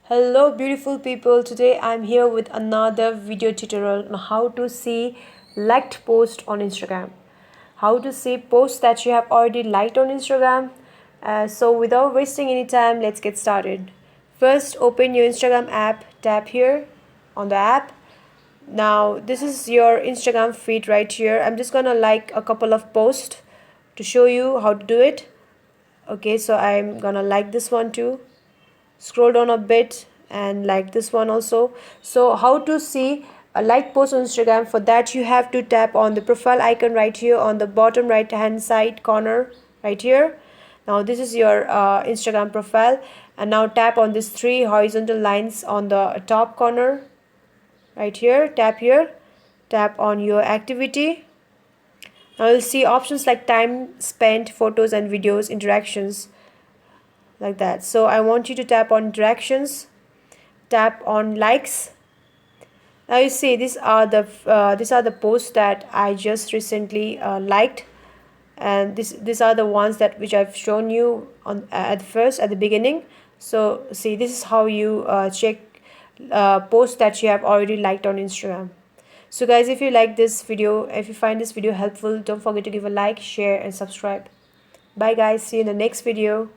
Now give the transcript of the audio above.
Hello beautiful people, today I'm here with another video tutorial on how to see liked post on Instagram. How to see posts that you have already liked on Instagram. So without wasting any time, let's get started. First, open your Instagram app, tap here on the app. Now this is your Instagram feed right here. I'm just gonna like a couple of posts to show you how to do it. Okay, so I'm gonna like this one too. Scroll down a bit and like this one also. So how to see a like post on Instagram? For that you have to tap on the profile icon right here on the bottom right hand side corner right here. Now this is your Instagram profile, and now tap on these three horizontal lines on the top corner right here. Tap here, tap on your activity. Now you'll see options like time spent, photos and videos, interactions, like that. So I want you to tap on interactions, tap on likes. Now you see these are the posts that I just recently liked, and these are the ones that which I've shown you on at the beginning. So see, this is how you check posts that you have already liked on Instagram. So guys, if you like this video, if you find this video helpful, don't forget to give a like, share and subscribe. Bye guys, see you in the next video.